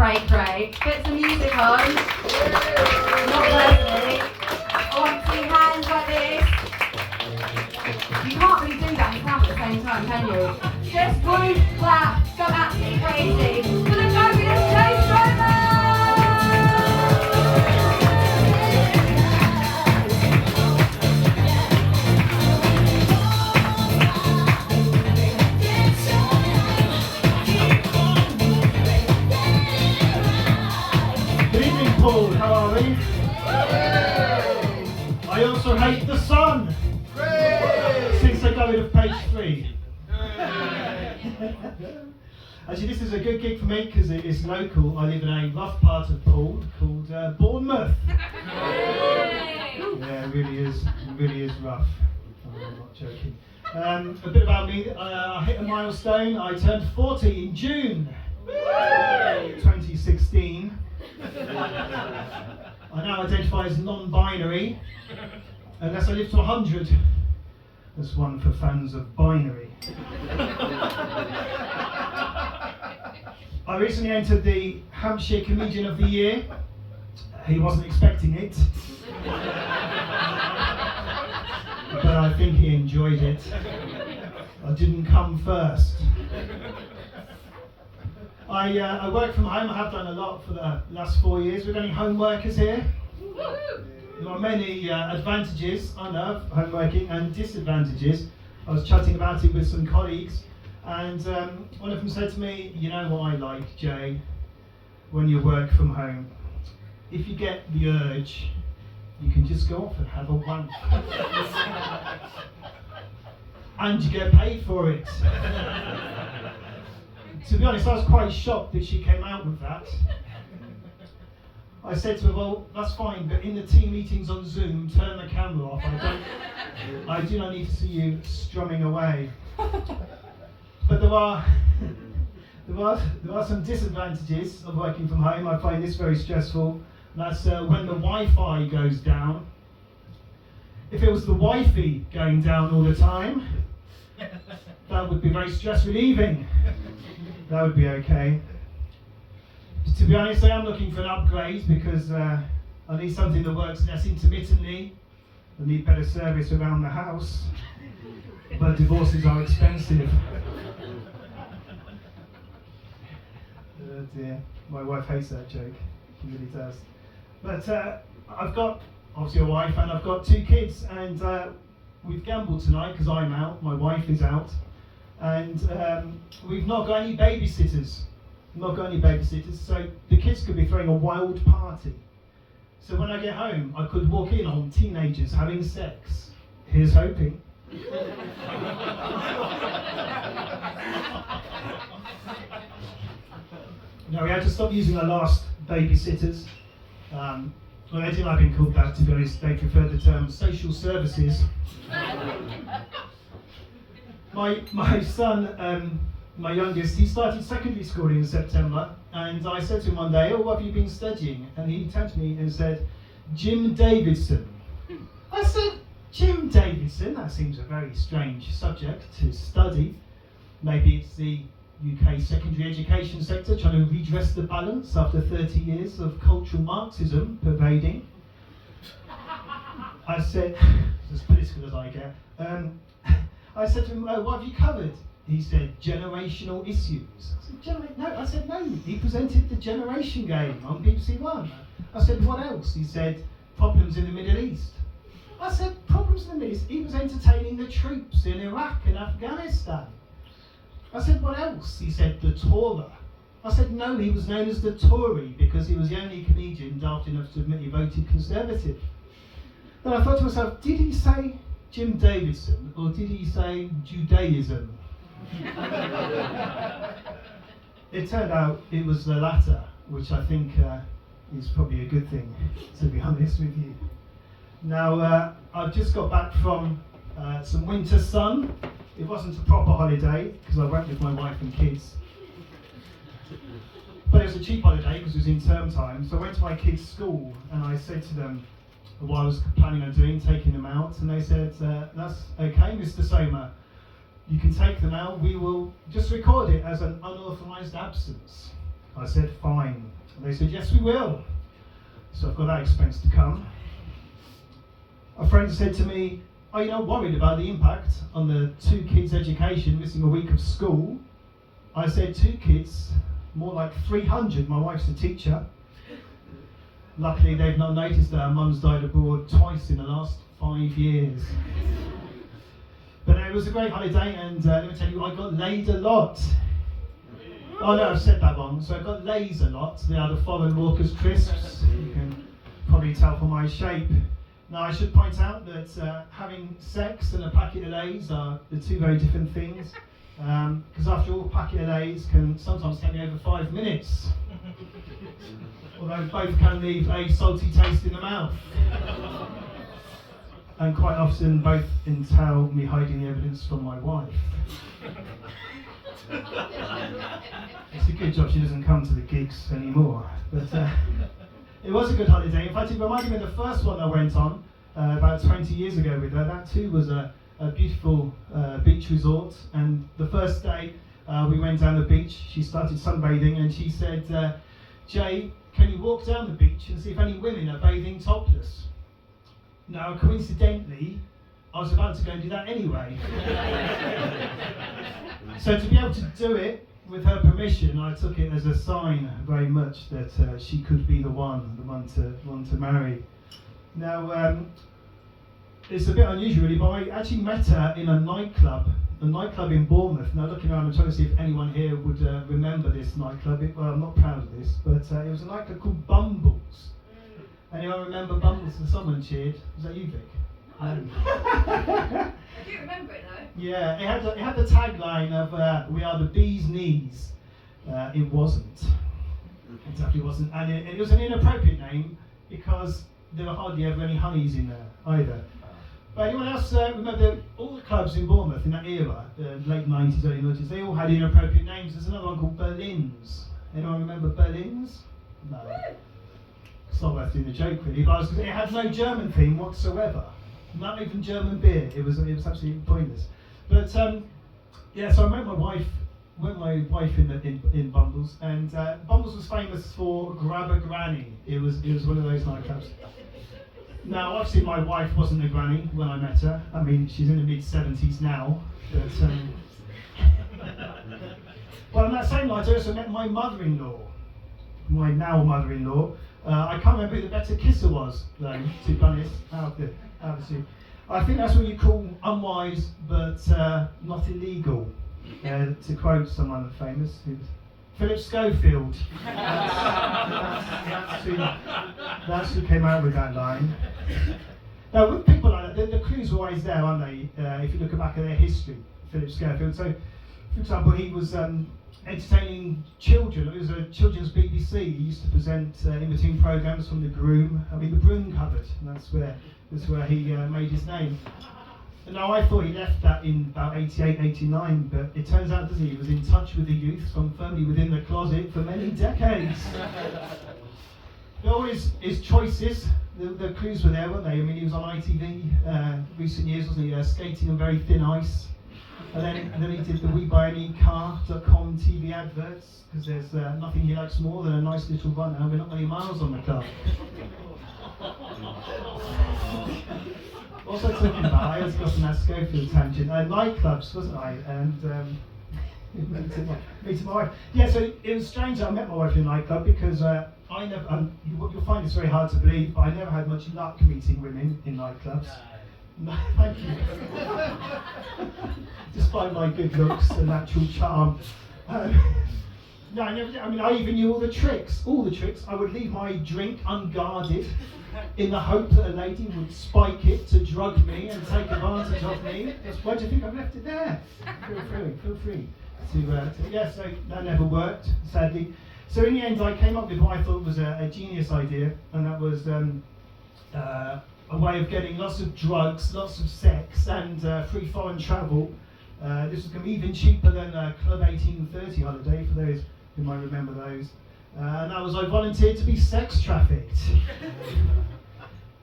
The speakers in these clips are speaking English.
great. Get some music on. Not lovely. I want to see hands like this. You can't really do that and clap at the same time, can you? Just groove, clap, go absolutely crazy. For the fabulous Jay Stromer! Poole, how are we? I also hate the sun. Since I got rid of page 3. Actually, this is a good gig for me because it is local. I live in a rough part of Poole called Bournemouth. Yeah, it really is rough. I'm not joking. A bit about me. I hit a milestone. I turned 40 in June 2016. I now identify as non-binary, unless I live to 100. That's one for fans of binary. I recently entered the Hampshire Comedian of the Year. He wasn't expecting it, but I think he enjoyed it. I didn't come first. I work from home. I have done a lot for the last 4 years. We've got any home workers here? There are many advantages, I know, of home working and disadvantages. I was chatting about it with some colleagues, and one of them said to me, you know what I like, Jay, when you work from home? If you get the urge, you can just go off and have a wank. And you get paid for it. To be honest, I was quite shocked that she came out with that. I said to her, well, that's fine, but in the team meetings on Zoom, turn the camera off. I do not need to see you strumming away. But there are some disadvantages of working from home. I find this very stressful. That's when the Wi-Fi goes down. If it was the Wi-Fi going down all the time, that would be very stress relieving. That would be okay. To be honest, I am looking for an upgrade because I need something that works less intermittently. I need better service around the house. But divorces are expensive. Oh dear, my wife hates that joke. She really does. But I've got obviously a wife and I've got 2 kids, and we've gambled tonight because I'm out, my wife is out. And we've not got any babysitters. So the kids could be throwing a wild party. So when I get home, I could walk in on teenagers having sex. Here's hoping. No, we had to stop using our last babysitters. Well, they didn't like being called that, to be honest. They preferred the term social services. My son, my youngest, he started secondary school in September, and I said to him one day, oh, what have you been studying? And he turned to me and said, Jim Davidson. I said, Jim Davidson? That seems a very strange subject to study. Maybe it's the UK secondary education sector trying to redress the balance after 30 years of cultural Marxism pervading. I said, as political as I get, I said to him, oh, what have you covered? He said, generational issues. I said, no, he presented the Generation Game on BBC One. I said, what else? He said, problems in the Middle East. I said, problems in the Middle East? He was entertaining the troops in Iraq and Afghanistan. I said, what else? He said, the Torah. I said, no, he was known as the Tory because he was the only comedian daft enough to admit he voted Conservative. Then I thought to myself, did he say Jim Davidson or did he say Judaism? It turned out it was the latter, which I think is probably a good thing, to be honest with you. Now, I've just got back from some winter sun. It wasn't a proper holiday because I went with my wife and kids. But it was a cheap holiday because it was in term time. So I went to my kids' school and I said to them what I was planning on doing, taking them out. And they said, that's okay, Mr. Somer. You can take them out. We will just record it as an unauthorised absence. I said, fine. And they said, yes, we will. So I've got that expense to come. A friend said to me, are you not worried about the impact on the 2 kids' education missing a week of school? I said, 2 kids, more like 300. My wife's a teacher. Luckily, they've not noticed that our mum's died abroad twice in the last 5 years. But it was a great holiday, and let me tell you, I got laid a lot. Oh no, I've said that wrong. So I got lays a lot. They are the foreign Walker's crisps. You can probably tell from my shape. Now I should point out that having sex and a packet of lays are the 2 very different things. Because after all, a packet of lays can sometimes take me over 5 minutes. Although both can leave a salty taste in the mouth. And quite often both entail me hiding the evidence from my wife. It's a good job she doesn't come to the gigs anymore. But it was a good holiday. In fact, it reminded me of the first one I went on about 20 years ago with her. That too was a beautiful beach resort. And the first day we went down the beach, she started sunbathing and she said, Jay, can you walk down the beach and see if any women are bathing topless? Now, coincidentally, I was about to go and do that anyway. So to be able to do it with her permission, I took it as a sign very much that she could be the one to marry. Now, it's a bit unusual really, but I actually met her in a nightclub in Bournemouth. Now looking around, I'm trying to see if anyone here would remember this nightclub. Well, I'm not proud of this, but it was a nightclub called Bumbles. Anyone remember Bumbles? And someone cheered. Was that you, Vic? I do remember it though. Yeah, it had the tagline of "We are the bee's knees." It wasn't. It definitely wasn't, and it was an inappropriate name because there were hardly ever any honeys in there either. But anyone else remember all the clubs in Bournemouth in that era, the late 90s, early 90s? They all had inappropriate names. There's another one called Berlin's. Anyone remember Berlin's? No. It's not worth doing the joke really, but it had no German theme whatsoever. Not even German beer. It was absolutely pointless. But yeah, so I met my wife in Bumbles, and Bumbles was famous for Grab a Granny. It was one of those nightclubs. Now, obviously, my wife wasn't a granny when I met her. I mean, she's in the mid-70s now. But well, on that same night, I also met my mother-in-law, my now mother-in-law. I can't remember who the better kisser was, though, to be honest. Out of the two. I think that's what you call unwise, but not illegal. To quote someone famous, Philip Schofield. That's who came out with that line. Now, with people like that, the clues are always there, aren't they? If you look back at their history, Philip Schofield. So, for example, he was entertaining children. It was a children's BBC. He used to present in between programmes from the Broom Cupboard, and that's where he made his name. And now I thought he left that in about 88, 89, but it turns out, doesn't he was in touch with the youth from firmly within the closet for many decades. All his choices, the clues were there, weren't they? I mean, he was on ITV recent years, wasn't he? Skating on very thin ice. And then he did the WeBuyAnyCar.com TV adverts, because there's nothing he likes more than a nice little run. We're not many miles on the car. Also talking about, I was got on that Schofield tangent, nightclubs, wasn't I? And meeting my wife. Yeah, so it was strange that I met my wife in a nightclub because I never, you'll find this very hard to believe, but I never had much luck meeting women in nightclubs. No, thank you. Despite my good looks and natural charm. No, I even knew all the tricks. I would leave my drink unguarded in the hope that a lady would spike it to drug me and take advantage of me. Why do you think I've left it there? Feel free. Yeah, so that never worked, sadly. So in the end, I came up with what I thought was a genius idea, and that was a way of getting lots of drugs, lots of sex, and free foreign travel. This was going to be even cheaper than Club 1830 holiday, for those who might remember those. And that was I volunteered to be sex trafficked.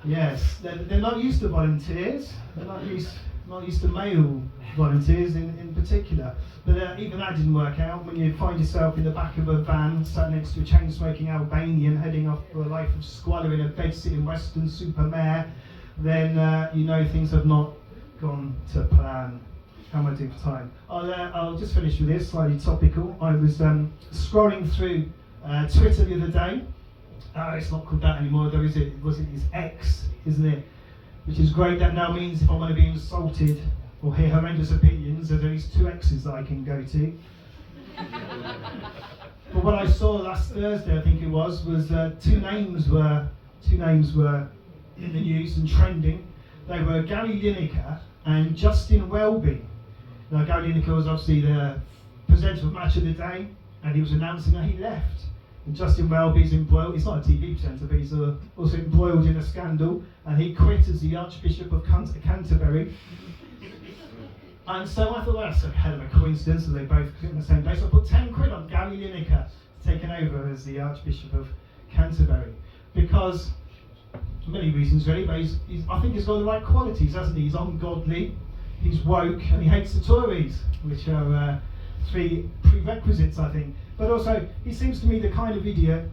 Yes, they're not used to volunteers. They're not used not used to male volunteers in particular. But even that didn't work out. When you find yourself in the back of a van, sat next to a chain-smoking Albanian heading off for a life of squalor in a bed-sitting Western super mare, then you know things have not gone to plan. How am I doing for time? I'll just finish with this, slightly topical. I was scrolling through Twitter the other day. It's not called that anymore, though, is it? It's X, isn't it? Which is great. That now means if I want to be insulted or hear horrendous opinions, there's at least 2 X's that I can go to. But what I saw last Thursday, I think it was two names were in the news and trending. They were Gary Lineker and Justin Welby. Now, Gary Lineker was obviously the presenter of Match of the Day, and he was announcing that he left. And Justin Welby's embroiled, he's not a TV presenter, but he's also embroiled in a scandal, and he quit as the Archbishop of Canterbury. And so I thought, well, that's a hell of a coincidence that they both quit on the same day. So I put 10 quid on Gary Lineker taking over as the Archbishop of Canterbury. Because, for many reasons really, but I think he's got the right qualities, hasn't he? He's ungodly, he's woke, and he hates the Tories, which are 3 prerequisites, I think. But also, he seems to me the kind of idiot